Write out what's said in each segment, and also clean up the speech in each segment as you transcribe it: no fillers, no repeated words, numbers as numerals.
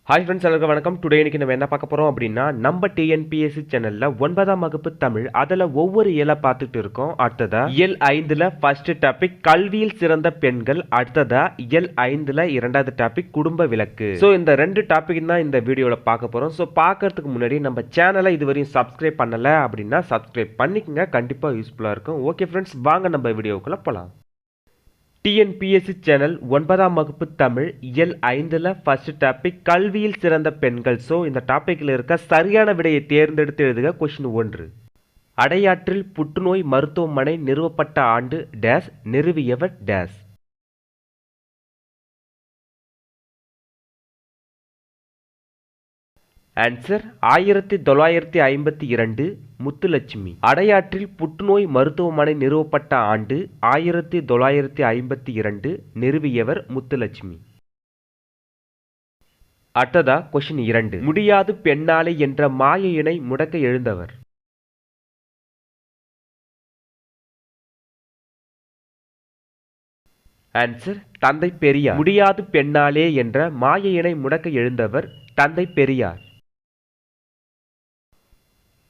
Hi friends, எல்லாருக்கும் வணக்கம். Today இன்னைக்கு நம்ம என்ன பார்க்க போகிறோம் அப்படின்னா, நம்ம டிஎன்பிஎஸ்சி சேனலில் 9ஆம் வகுப்பு தமிழ் அதில் ஒவ்வொரு இயலை பார்த்துட்டு இருக்கோம். அடுத்ததா இயல் 5ல் ஃபர்ஸ்ட் டாபிக் கல்வியில் சிறந்த பெண்கள், அடுத்ததா இயல் 5ல் 2வது டாபிக் குடும்ப விளக்கு. ஸோ இந்த ரெண்டு டாபிக் தான் இந்த வீடியோவில் பார்க்க போகிறோம். ஸோ பார்க்கறதுக்கு முன்னாடி நம்ம சேனலை இதுவரையும் சப்ஸ்கிரைப் பண்ணலை அப்படின்னா சப்ஸ்கிரைப் பண்ணிக்கங்க, கண்டிப்பாக யூஸ்ஃபுல்லாக இருக்கும். ஓகே ஃப்ரெண்ட்ஸ், வாங்க நம்ம வீடியோக்குள்ளே போகலாம். டிஎன்பிஎஸ்சி சேனல் 9ஆம் வகுப்பு தமிழ் இயல் 5ல் ஃபர்ஸ்ட் டாபிக் கல்வியில் சிறந்த பெண்கள். ஸோ இந்த டாப்பிக்கில் இருக்க சரியான விடையை தேர்ந்தெடுத்து எழுதுக. கொஸ்டின் 1. அடையாற்றில் புற்றுநோய் மருத்துவமனை நிறுவப்பட்ட ஆண்டு டேஸ், நிறுவியவர் டேஸ். ஆன்சர் 1952 முத்துலட்சுமி. அடையாற்றில் புற்றுநோய் மருத்துவமனை நிறுவப்பட்ட ஆண்டு 1952, நிறுவியவர் முத்துலட்சுமி. அடுத்ததா கொஸ்டின் 2. முடியாது பெண்ணாலே என்ற மாயையினை முடக்க எழுந்தவர். ஆன்சர் தந்தை பெரியார். முடியாது பெண்ணாலே என்ற மாயையினை முடக்க எழுந்தவர் தந்தை பெரியார்.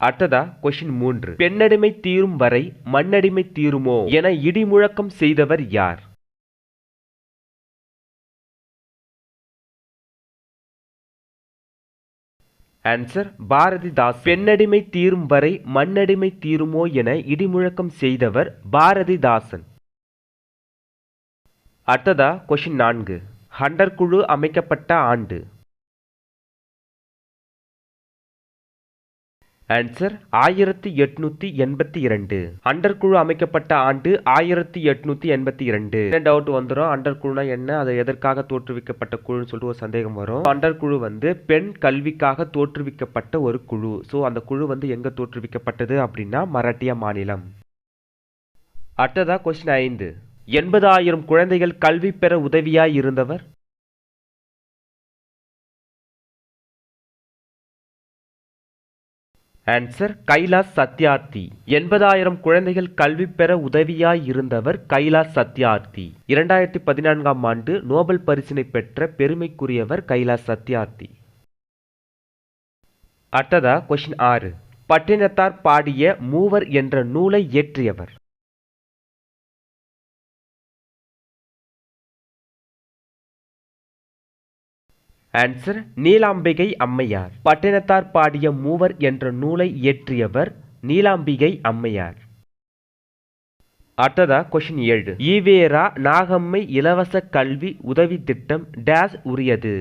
அடுத்ததா கொஸ்டின் 3. பெண்ணடிமை தீரும் வரை மண்ணடிமை தீருமோ என இடிமுழக்கம் செய்தவர் யார்? ஆன்சர் பாரதிதாசன். பெண்ணடிமை தீரும் வரை மண்ணடிமை தீருமோ என இடிமுழக்கம் செய்தவர் பாரதிதாசன். அடுத்ததா கொஸ்டின் 4. ஹண்டர் குழு அமைக்கப்பட்ட ஆண்டு. ஆன்சர் 1882. அண்டர் குழு அமைக்கப்பட்ட ஆண்டு 1882. என்ன டவுட் வந்துடும், அண்டர் குழுனா என்ன, அது எதற்காக தோற்றுவிக்கப்பட்ட குழுன்னு சொல்லிட்டு ஒரு சந்தேகம் வரும். அண்டர் குழு பெண் கல்விக்காக தோற்றுவிக்கப்பட்ட ஒரு குழு. ஸோ அந்த குழு எங்க தோற்றுவிக்கப்பட்டது அப்படின்னா மராட்டிய மாநிலம். அடுத்ததா கொஸ்டின் 5. 80,000 குழந்தைகள் கல்வி பெற உதவியாய் இருந்தவர். ஆன்சர் கைலாஷ் சத்யார்த்தி. 80,000 குழந்தைகள் கல்வி பெற உதவியாய் இருந்தவர் கைலாஷ் சத்யார்த்தி. 2014ஆம் ஆண்டு நோபல் பரிசினை பெற்ற பெருமைக்குரியவர் கைலாஷ் சத்யார்த்தி. அடுத்ததா கொஸ்டின் 6. பட்டினத்தார் பாடிய மூவர் என்ற நூலை இயற்றியவர். ஆன்சர் நீலாம்பிகை அம்மையார். பட்டினத்தார் பாடிய மூவர் என்ற நூலை இயற்றியவர் நீலாம்பிகை அம்மையார். அடுத்ததா கொஸ்டின் 7. ஈவேரா நாகம்மை இலவச கல்வி உதவி திட்டம் டேஸ் உரியது.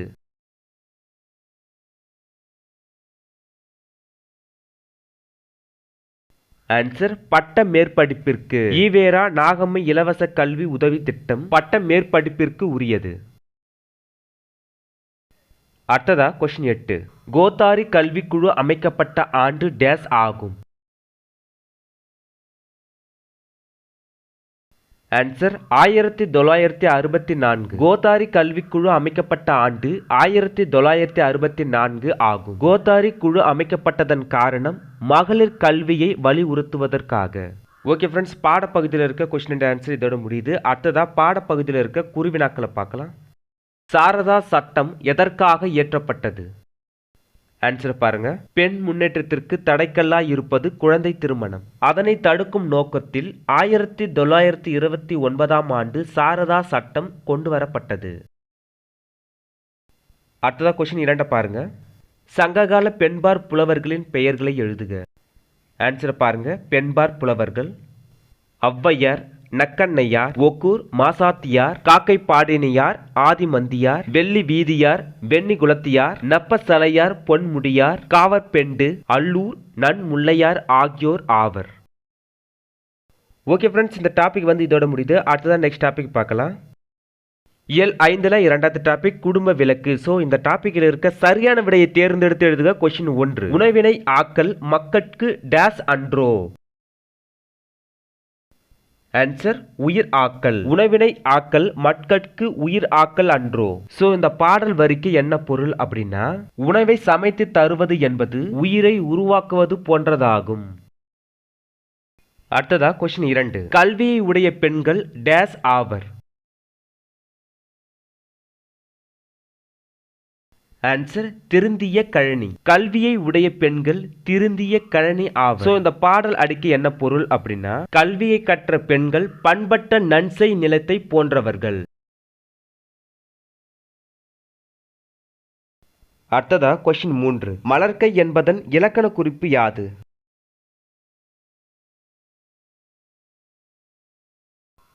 ஆன்சர் பட்ட மேற்படிப்பிற்கு. ஈவேரா நாகம்மை இலவச கல்வி உதவி திட்டம் பட்ட மேற்படிப்பிற்கு உரியது. அடுத்ததா கொஸ்டின் 8. கோத்தாரி கல்விக்குழு அமைக்கப்பட்ட ஆண்டு டேஸ் ஆகும். ஆன்சர் 1964. கோத்தாரி கல்விக்குழு அமைக்கப்பட்ட ஆண்டு 1964 ஆகும். கோத்தாரி குழு அமைக்கப்பட்டதன் காரணம் மகளிர் கல்வியை வலியுறுத்துவதற்காக. ஓகே ஃப்ரெண்ட்ஸ், பாடப்பகுதியில் இருக்க கொஸ்டின் அண்ட் ஆன்சர் இதோட முடியுது. அடுத்ததா பாடப்பகுதியில் இருக்க குருவினாக்களை பார்க்கலாம். சாரதா சட்டம் எதற்காக இயற்றப்பட்டது? ஆன்சர் பாருங்க. பெண் முன்னேற்றத்திற்கு தடைக்கல்லாய் இருப்பது குழந்தை திருமணம். அதனை தடுக்கும் நோக்கத்தில் 1929ஆம் ஆண்டு சாரதா சட்டம் கொண்டு வரப்பட்டது. அடுத்ததா கொஸ்டின் 2 பாருங்க. சங்ககால பெண்பார் புலவர்களின் பெயர்களை எழுதுக. ஆன்சர் பாருங்க. பெண்பார் புலவர்கள் ஔவையார், நக்கண்ணையார், ஒக்கூர் மாசாத்தியார், காக்கை பாடினியார், ஆதிமந்தியார், வெள்ளி வீதியார், வெண்ணி குலத்தியார், நப்பசலையார், பொன்முடியார், காவற்பெண்டு, அல்லூர், நன்முல்லையார் ஆகியோர் ஆவர். ஓகே ஃப்ரெண்ட்ஸ், இந்த டாபிக் இதோட முடியுது. அடுத்ததான் நெக்ஸ்ட் டாபிக் பார்க்கலாம். இயல் 5ல் 2வது டாபிக் குடும்ப விளக்கு. ஸோ இந்த டாபிக்கில் இருக்க சரியான விடையை தேர்ந்தெடுத்து எழுதுக. கொஸ்டின் 1. உணவினை ஆக்கல் மக்கட்கு டேஸ் அன்றோ. ஆன்சர் உயிர் ஆக்கல். உணவினை ஆக்கல் மக்கட்கு உயிர் ஆக்கல் அன்றோ. சோ இந்த பாடல் வரிக்கு என்ன பொருள் அப்படின்னா, உணவை சமைத்து தருவது என்பது உயிரை உருவாக்குவது போன்றதாகும். அடுத்ததா கொஸ்டின் 2. கல்வியை உடைய பெண்கள் டேஸ் ஆவர். ஆன்சர் திருந்திய கழனி. கல்வியை உடைய பெண்கள் திருந்திய கழனி ஆவர். சோ இந்த பாடல் அடிக்கு என்ன பொருள் அப்படின்னா, கல்வியை கற்ற பெண்கள் பண்பட்ட நன்செய் நிலத்தை போன்றவர்கள். அடுத்ததா கொஸ்டின் 3. மலர்க்கை என்பதன் இலக்கண குறிப்பு யாது?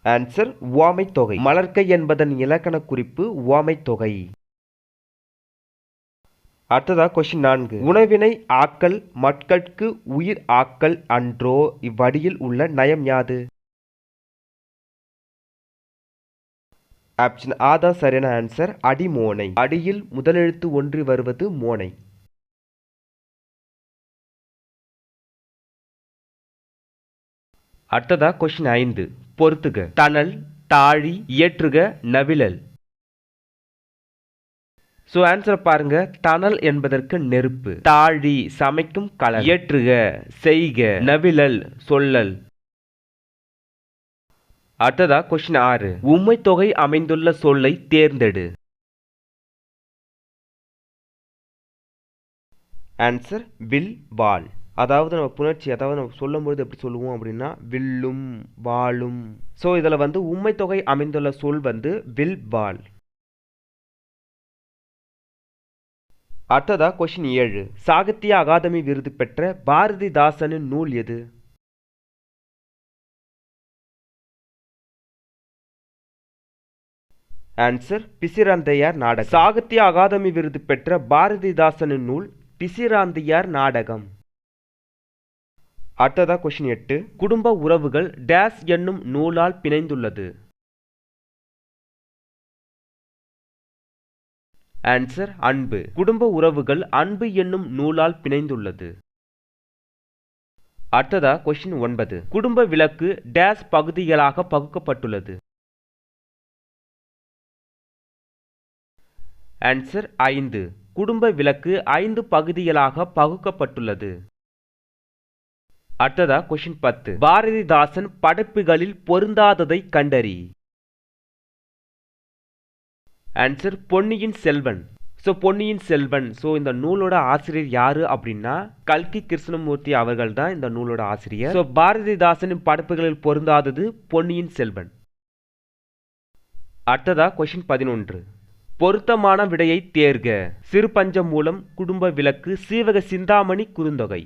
ஆன்சர் உவமை தொகை. மலர்க்கை என்பதன் இலக்கண குறிப்பு உவமை தொகை. அடுத்ததா கொஸ்டின் 4. உணவினை ஆக்கல் மக்கட்கு உயிர் ஆக்கல் அன்றோ இவ்வடியில் உள்ள நயம் யாது? ஆப்ஷன் ஆ தான் சரியான ஆன்சர். அடிமோனை. அடியில் முதலெழுத்து ஒன்றி வருவது மோனை. அடுத்ததா கொஸ்டின் 5. பொறுத்துக. தணல், தாழி, இயற்றுக, நவிழல். சோ ஆன்சர் பாருங்க. தணல் என்பதற்கு நெருப்பு, தாழி சமைக்கும் கலன், இயற்றுக செய்க, நவிழல் சொல்லல். அடுத்ததா கொஸ்டின் 6. உம்மை தொகை அமைந்துள்ள சொல்லை தேர்ந்தெடு. ஆன்சர் வில் வாள். அதாவது நம்ம புணர்ச்சி, அதாவது நம்ம சொல்லும்போது எப்படி சொல்லுவோம் அப்படின்னா வில்லும் வாளும். சோ இதுல உம்மை தொகை அமைந்துள்ள சொல் வில் வாள். அடுத்ததா கொஸ்டின் 7. சாகித்ய அகாதமி விருது பெற்ற பாரதிதாசனின் நூல் எது? ஆன்சர் பிசிராந்தையார் நாடகம். சாகித்ய அகாதமி விருது பெற்ற பாரதிதாசனின் நூல் பிசிராந்தையார் நாடகம். அடுத்ததா கொஸ்டின் 8. குடும்ப உறவுகள் டேஸ் என்னும் நூலால் பிணைந்துள்ளது. ஆன்சர் அன்பு. குடும்ப உறவுகள் அன்பு என்னும் நூலால் பிணைந்துள்ளது. அடுத்ததா கொஸ்டின் 9. குடும்ப விளக்கு டேஸ் பகுதிகளாக பகுக்கப்பட்டுள்ளது. ஆன்சர் 5. குடும்ப விளக்கு 5 பகுதிகளாக பகுக்கப்பட்டுள்ளது. அடுத்ததா கொஸ்டின் 10. பாரதிதாசன் படைப்புகளில் பொருந்தாததை கண்டறி. ஆன்சர் பொன்னியின் செல்வன். பொன்னியின் செல்வன். இந்த நூலோட ஆசிரியர் யாரு அப்படின்னா கல்கி கிருஷ்ணமூர்த்தி அவர்கள் தான் இந்த நூலோட ஆசிரியர். பாரதிதாசனின் படைப்புகளில் பொருந்தாதது பொன்னியின் செல்வன். அடுத்ததா கொஸ்டின் 11. பொருத்தமான விடையை தேர்க. சிறுபஞ்சம் மூலம், குடும்ப விளக்கு, சீவக சிந்தாமணி, குறுந்தொகை.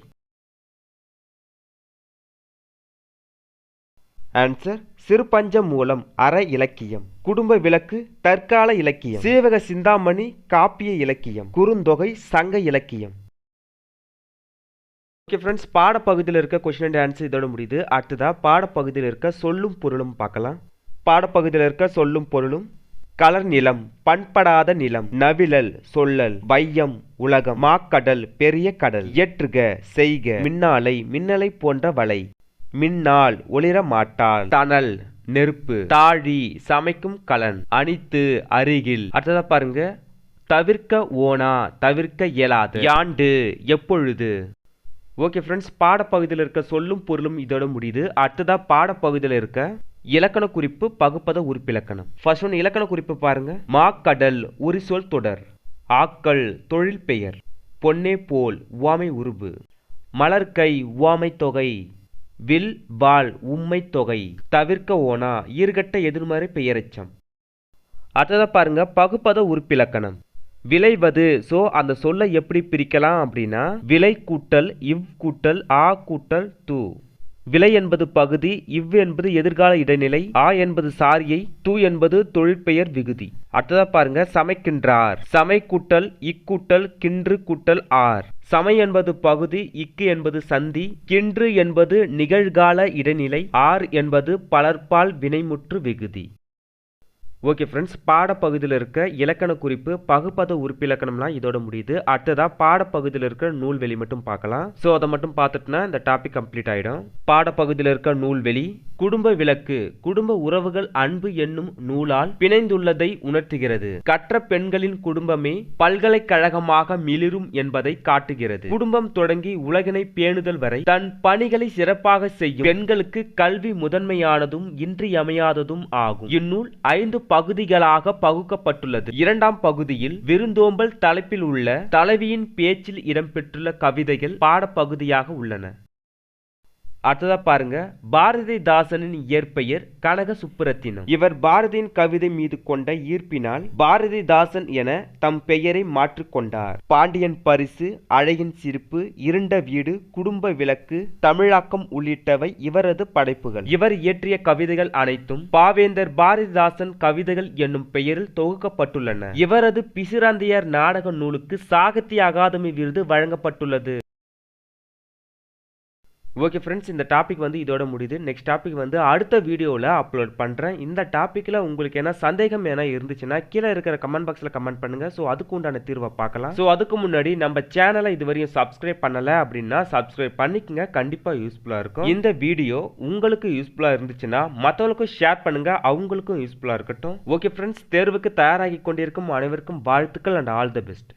ஆன்சர் சிறுபஞ்சம் மூலம் அற இலக்கியம், குடும்ப விளக்கு தற்கால இலக்கியம், சீவக சிந்தாமணி காப்பிய இலக்கியம், குறுந்தொகை சங்க இலக்கியம். ஓகே ஃப்ரெண்ட்ஸ், பாடப்பகுதியில் இருக்க கொஸ்டின் அண்ட் ஆன்சர் இதோட முடியுது. அடுத்ததா பாடப்பகுதியில் இருக்க சொல்லும் பொருளும் பார்க்கலாம். பாடப்பகுதியில் இருக்க சொல்லும் பொருளும்: கலர் நிலம், பண்படாத நிலம், நவிழல் சொல்லல், வையம் உலகம், மாக்கடல் பெரிய கடல், இயற்றுக செய்க, மின்னாலை மின்னலை போன்ற வலை, மின்னாள் ஒளிர மாட்டாள், தணல் நெருப்பு, தாழி சமைக்கும் கலன், அணித்து அருகில். அடுத்ததா பாருங்க, தவிர்க்க ஓனா தவிர்க்க இயலாது, யாண்டு எப்பொழுது. ஓகே ஃப்ரெண்ட்ஸ், பாடப்பகுதியில் இருக்க சொல்லும் பொருளும் இதோட முடியுது. அடுத்ததா பாடப்பகுதியில் இருக்க இலக்கண குறிப்பு, பகுப்பத உறுப்பிலக்கணம். ஃபர்ஸ்ட் ஒன் இலக்கண குறிப்பு பாருங்க. மாக்கடல் உரிசொல் தொடர், ஆக்கள் தொழில் பெயர், பொன்னே போல் உவமை உருபு, மலர்கை உவமை தொகை, வில் வாள் உம்மை தொகை, தவிர்க்க ஓனா ஈர்கட்ட எதிர்மறை பெயரெச்சம். அடுத்ததா பாருங்க, பகுப்பத உறுப்பிலக்கணம். விளைவது, அந்த சொல்லை எப்படி பிரிக்கலாம் அப்படின்னா, விலை கூட்டல் இவ் கூட்டல் ஆ கூட்டல் தூ. விலை என்பது பகுதி, இவ் என்பது எதிர்கால இடைநிலை, ஆ என்பது சாரியை, தூ என்பது தொழிற்பெயர் விகுதி. அடுத்ததா பாருங்க, சமைக்கின்றார், சமை கூட்டல் இக்கூட்டல் கின்று கூட்டல் ஆர். சமை என்பது பகுதி, இக்கு என்பது சந்தி, கின்று என்பது நிகழ்கால இடைநிலை, ஆர் என்பது பலர்பால் வினைமுற்று விகுதி. ஓகே ஃப்ரெண்ட்ஸ், பாடப்பகுதியில் இருக்க இலக்கண குறிப்பு, பகுப்பத உறுப்பிலக்கணம்லாம் இதோட முடியுது. அடுத்ததா பாடப்பகுதியில் இருக்க நூல்வெளி மட்டும் பார்க்கலாம். அதை மட்டும் பார்த்துட்டுனா இந்த டாபிக் கம்ப்ளீட் ஆகிடும். பாடப்பகுதியில் இருக்க நூல்வெளி: குடும்ப விளக்கு குடும்ப உறவுகள் அன்பு என்னும் நூலால் பிணைந்துள்ளதை உணர்த்துகிறது. கற்ற பெண்களின் குடும்பமே பல்கலைக்கழகமாக மிளிரும் என்பதை காட்டுகிறது. குடும்பம் தொடங்கி உலகினை பேணுதல் வரை தன் பணிகளை சிறப்பாக செய்யும் பெண்களுக்கு கல்வி முதன்மையானதும் இன்றியமையாததும் ஆகும். இந்நூல் 5 பகுதிகளாக பகுக்கப்பட்டுள்ளது. இரண்டாம் பகுதியில் விருந்தோம்பல் தலைப்பில் உள்ள தலைவியின் பேச்சில் இடம்பெற்றுள்ள கவிதைகள் பாடப்பகுதியாக உள்ளன. அடுத்ததா பாருங்க, பாரதிதாசனின் இயற்பெயர் கனக சுப்புரத்தினம். இவர் பாரதியின் கவிதை மீது கொண்ட ஈர்ப்பினால் பாரதிதாசன் என தம் பெயரை மாற்றிக்கொண்டார். பாண்டியன் பரிசு, அழகின் சிரிப்பு, இருண்ட வீடு, குடும்ப விளக்கு, தமிழாக்கம் உள்ளிட்டவை இவரது படைப்புகள். இவர் இயற்றிய கவிதைகள் அனைத்தும் பாவேந்தர் பாரதிதாசன் கவிதைகள் என்னும் பெயரில் தொகுக்கப்பட்டுள்ளன. இவரது பிசிராந்தையர் நாடக நூலுக்கு சாகித்ய அகாதமி விருது வழங்கப்பட்டுள்ளது. ஓகே ஃப்ரெண்ட்ஸ், இந்த டாபிக் வந்து இதோட முடியுது. நெக்ஸ்ட் டாபிக் வந்து அடுத்த வீடியோவில் அப்லோட் பண்ணுறேன். இந்த டாப்பிக்கில் உங்களுக்கு என்ன சந்தேகம் ஏன்னா இருந்துச்சுன்னா கீழே இருக்கிற கமெண்ட் பாக்ஸில் கமெண்ட் பண்ணுங்கள். ஸோ அதுக்கு உண்டான தீர்வை பார்க்கலாம். ஸோ அதுக்கு முன்னாடி நம்ம சேனலை இதுவரையும் சப்ஸ்கிரைப் பண்ணலை அப்படின்னா சப்ஸ்கிரைப் பண்ணிக்கங்க, கண்டிப்பாக யூஸ்ஃபுல்லாக இருக்கும். இந்த வீடியோ உங்களுக்கு யூஸ்ஃபுல்லாக இருந்துச்சுன்னா மற்றவங்களுக்கும் ஷேர் பண்ணுங்கள், அவங்களுக்கும் யூஸ்ஃபுல்லாக இருக்கட்டும். ஓகே ஃப்ரெண்ட்ஸ், தேர்வுக்கு தயாராகி கொண்டிருக்கும் அனைவருக்கும் வாழ்த்துக்கள் அண்ட் ஆல் தி பெஸ்ட்.